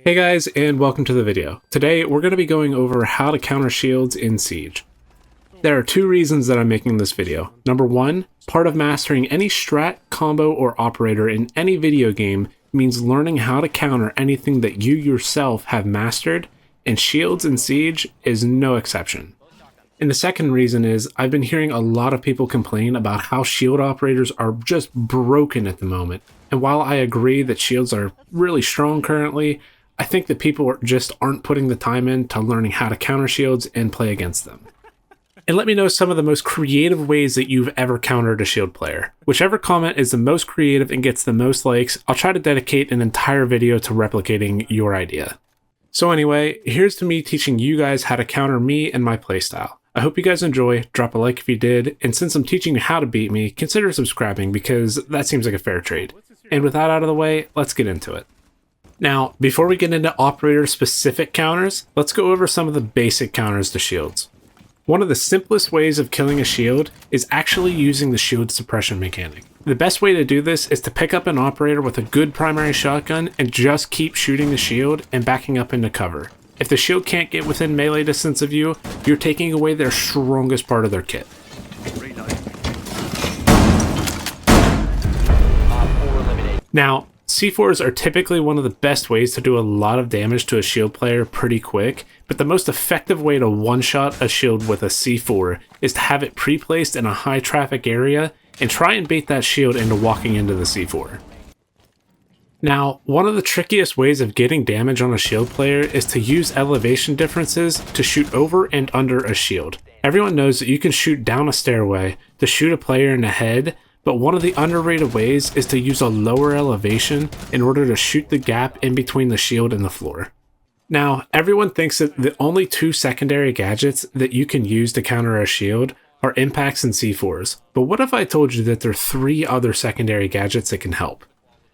Hey guys, and welcome to the video. Today we're going to be going over how to counter shields in Siege. There are two reasons that I'm making this video. Number one, part of mastering any strat, combo, or operator in any video game means learning how to counter anything that you yourself have mastered, and shields in Siege is no exception. And the second reason is I've been hearing a lot of people complain about how shield operators are just broken at the moment. And while I agree that shields are really strong currently, I think that people just aren't putting the time in to learning how to counter shields and play against them. And let me know some of the most creative ways that you've ever countered a shield player. Whichever comment is the most creative and gets the most likes, I'll try to dedicate an entire video to replicating your idea. So anyway, here's to me teaching you guys how to counter me and my playstyle. I hope you guys enjoy, drop a like if you did, and since I'm teaching you how to beat me, consider subscribing because that seems like a fair trade. And with that out of the way, let's get into it. Now, before we get into operator-specific counters, let's go over some of the basic counters to shields. One of the simplest ways of killing a shield is actually using the shield suppression mechanic. The best way to do this is to pick up an operator with a good primary shotgun and just keep shooting the shield and backing up into cover. If the shield can't get within melee distance of you, you're taking away their strongest part of their kit. Now, C4s are typically one of the best ways to do a lot of damage to a shield player pretty quick, but the most effective way to one-shot a shield with a C4 is to have it pre-placed in a high traffic area and try and bait that shield into walking into the C4. Now, one of the trickiest ways of getting damage on a shield player is to use elevation differences to shoot over and under a shield. Everyone knows that you can shoot down a stairway to shoot a player in the head, but one of the underrated ways is to use a lower elevation in order to shoot the gap in between the shield and the floor. Now, everyone thinks that the only two secondary gadgets that you can use to counter a shield are impacts and C4s, but what if I told you that there are three other secondary gadgets that can help?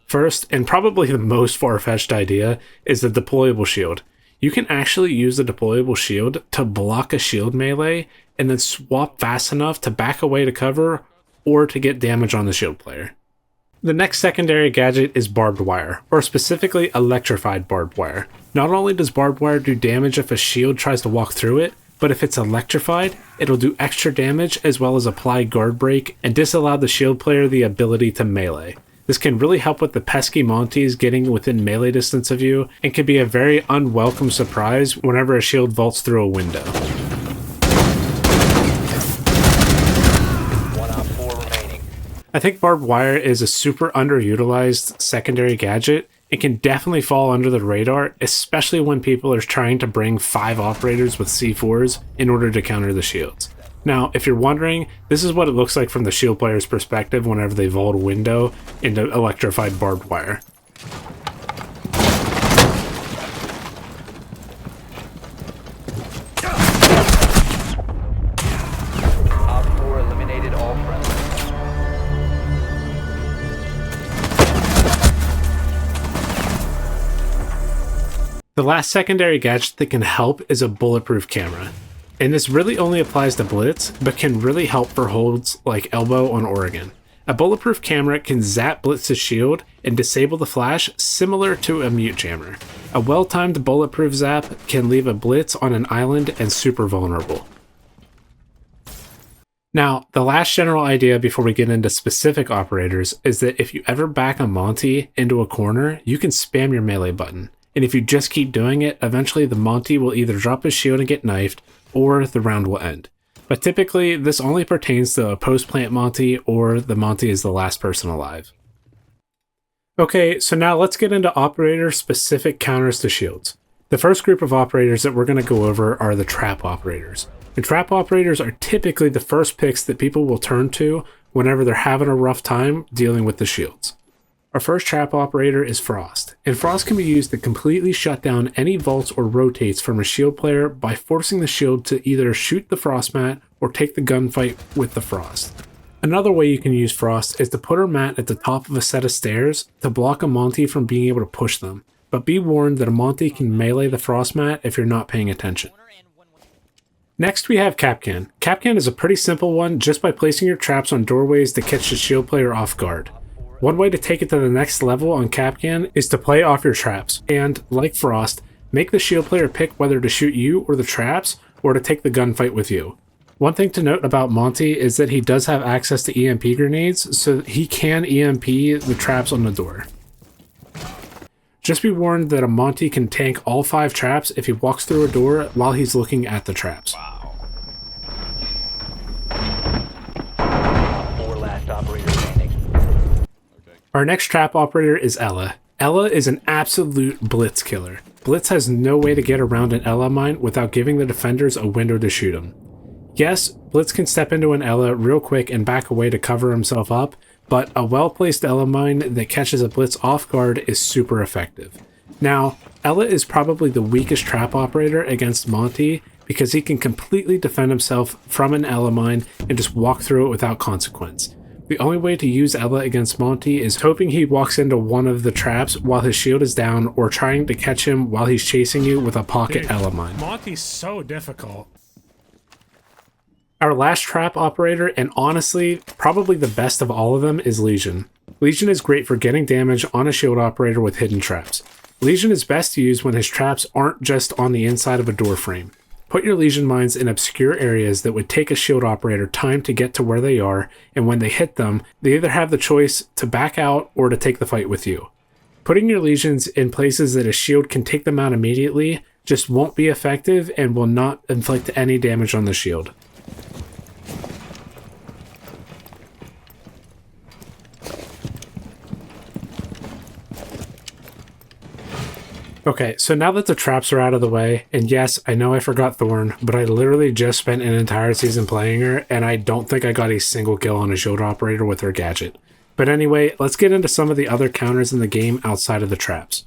First, and probably the most far-fetched idea, is the Deployable Shield. You can actually use the Deployable Shield to block a shield melee and then swap fast enough to back away to cover or to get damage on the shield player. The next secondary gadget is Barbed Wire, or specifically Electrified Barbed Wire. Not only does Barbed Wire do damage if a shield tries to walk through it, but if it's electrified, it'll do extra damage as well as apply guard break and disallow the shield player the ability to melee. This can really help with the pesky Monties getting within melee distance of you and can be a very unwelcome surprise whenever a shield vaults through a window. I think Barbed Wire is a super underutilized secondary gadget. It can definitely fall under the radar, especially when people are trying to bring 5 operators with C4s in order to counter the shields. Now, if you're wondering, this is what it looks like from the shield player's perspective whenever they vault a window into Electrified Barbed Wire. The last secondary gadget that can help is a Bulletproof Camera. And this really only applies to Blitz, but can really help for holds like Elbow on Oregon. A Bulletproof Camera can zap Blitz's shield and disable the flash similar to a mute jammer. A well-timed Bulletproof zap can leave a Blitz on an island and super vulnerable. Now, the last general idea before we get into specific operators is that if you ever back a Monty into a corner, you can spam your melee button. And if you just keep doing it, eventually the Monty will either drop his shield and get knifed, or the round will end. But typically, this only pertains to a post-plant Monty, or the Monty is the last person alive. Okay, so now let's get into operator-specific counters to shields. The first group of operators that we're going to go over are the trap operators. And trap operators are typically the first picks that people will turn to whenever they're having a rough time dealing with the shields. Our first trap operator is Frost, and Frost can be used to completely shut down any vaults or rotates from a shield player by forcing the shield to either shoot the Frost mat or take the gunfight with the Frost. Another way you can use Frost is to put her mat at the top of a set of stairs to block a Monty from being able to push them, but be warned that a Monty can melee the Frost mat if you're not paying attention. Next we have Kapkan. Kapkan is a pretty simple one just by placing your traps on doorways to catch the shield player off guard. One way to take it to the next level on Kapkan is to play off your traps, and, like Frost, make the shield player pick whether to shoot you or the traps, or to take the gunfight with you. One thing to note about Monty is that he does have access to EMP grenades, so he can EMP the traps on the door. Just be warned that a Monty can tank all 5 traps if he walks through a door while he's looking at the traps. Wow. 4 last operators standing. Our next trap operator is Ela. Ela is an absolute blitz killer. Blitz has no way to get around an Ela mine without giving the defenders a window to shoot him. Yes, Blitz can step into an Ela real quick and back away to cover himself up, but a well-placed Ela mine that catches a Blitz off guard is super effective. Now, Ela is probably the weakest trap operator against Monty because he can completely defend himself from an Ela mine and just walk through it without consequence. The only way to use Ela against Monty is hoping he walks into one of the traps while his shield is down, or trying to catch him while he's chasing you with a pocket Ela mine. Monty's so difficult. Our last trap operator, and honestly, probably the best of all of them, is Lesion. Lesion is great for getting damage on a shield operator with hidden traps. Lesion is best used when his traps aren't just on the inside of a door frame. Put your Lesion mines in obscure areas that would take a shield operator time to get to where they are, and when they hit them, they either have the choice to back out or to take the fight with you. Putting your Lesions in places that a shield can take them out immediately just won't be effective and will not inflict any damage on the shield. Okay, so now that the traps are out of the way, and yes, I know I forgot Thorn, but I literally just spent an entire season playing her, and I don't think I got a single kill on a shield operator with her gadget. But anyway, let's get into some of the other counters in the game outside of the traps.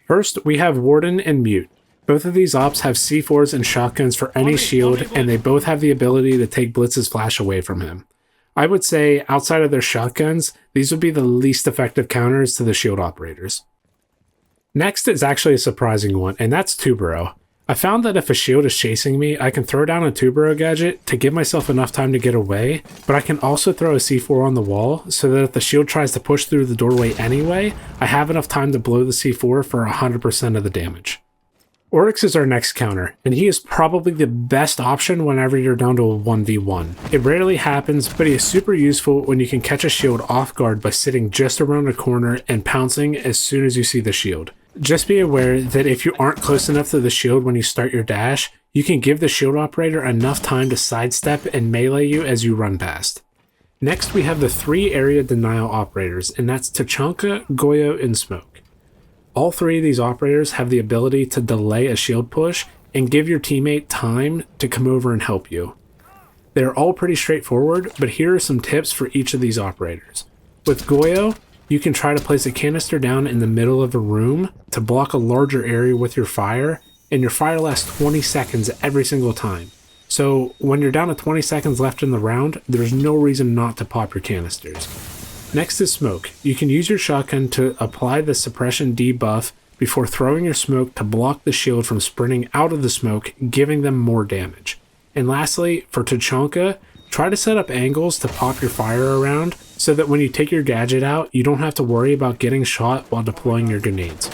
First, we have Warden and Mute. Both of these ops have C4s and shotguns for any shield, and they both have the ability to take Blitz's flash away from him. I would say, outside of their shotguns, these would be the least effective counters to the shield operators. Next is actually a surprising one, and that's Tubaro. I found that if a shield is chasing me, I can throw down a Tubaro gadget to give myself enough time to get away, but I can also throw a C4 on the wall so that if the shield tries to push through the doorway anyway, I have enough time to blow the C4 for 100% of the damage. Oryx is our next counter, and he is probably the best option whenever you're down to a 1v1. It rarely happens, but he is super useful when you can catch a shield off guard by sitting just around a corner and pouncing as soon as you see the shield. Just be aware that if you aren't close enough to the shield when you start your dash, you can give the shield operator enough time to sidestep and melee you as you run past. Next, we have the 3 area denial operators, and that's Tachanka, Goyo, and Smoke. All 3 of these operators have the ability to delay a shield push and give your teammate time to come over and help you. They're all pretty straightforward, but here are some tips for each of these operators. With Goyo, you can try to place a canister down in the middle of a room to block a larger area with your fire, and your fire lasts 20 seconds every single time. So when you're down to 20 seconds left in the round, there's no reason not to pop your canisters. Next is Smoke. You can use your shotgun to apply the suppression debuff before throwing your smoke to block the shield from sprinting out of the smoke, giving them more damage. And lastly, for Tachanka, try to set up angles to pop your fire around so that when you take your gadget out, you don't have to worry about getting shot while deploying your grenades.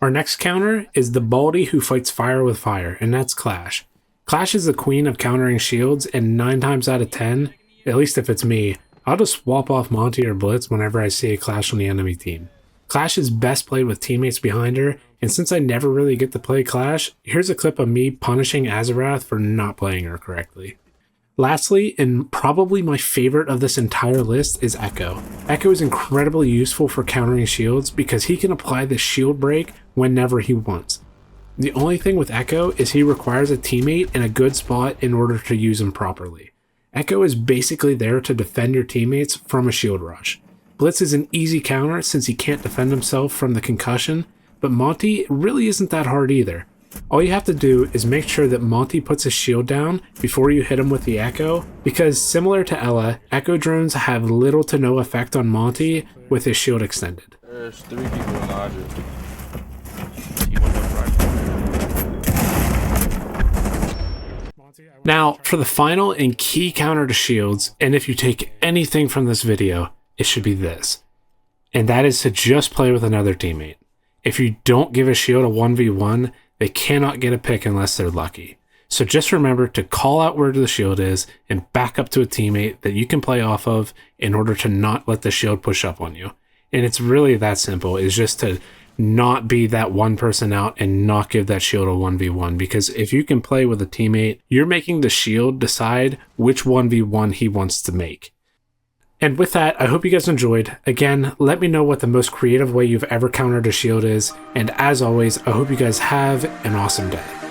Our next counter is the Baldy who fights fire with fire, and that's Clash. Clash is the queen of countering shields, and 9 times out of 10, at least if it's me, I'll just swap off Monty or Blitz whenever I see a Clash on the enemy team. Clash is best played with teammates behind her, and since I never really get to play Clash, here's a clip of me punishing Azarath for not playing her correctly. Lastly, and probably my favorite of this entire list, is Echo. Echo is incredibly useful for countering shields because he can apply the shield break whenever he wants. The only thing with Echo is he requires a teammate in a good spot in order to use him properly. Echo is basically there to defend your teammates from a shield rush. Blitz is an easy counter since he can't defend himself from the concussion, but Monty really isn't that hard either. All you have to do is make sure that Monty puts his shield down before you hit him with the Echo, because similar to Ela, Echo drones have little to no effect on Monty with his shield extended. There's 3 people in Logic. He went up right. Now, for the final and key counter to shields, and if you take anything from this video, it should be this. And that is to just play with another teammate. If you don't give a shield a 1v1, they cannot get a pick unless they're lucky. So just remember to call out where the shield is and back up to a teammate that you can play off of in order to not let the shield push up on you. And it's really that simple. It's just to not be that one person out and not give that shield a 1v1, because if you can play with a teammate, you're making the shield decide which 1v1 he wants to make. And with that, I hope you guys enjoyed. Again, let me know what the most creative way you've ever countered a shield is, and as always, I hope you guys have an awesome day.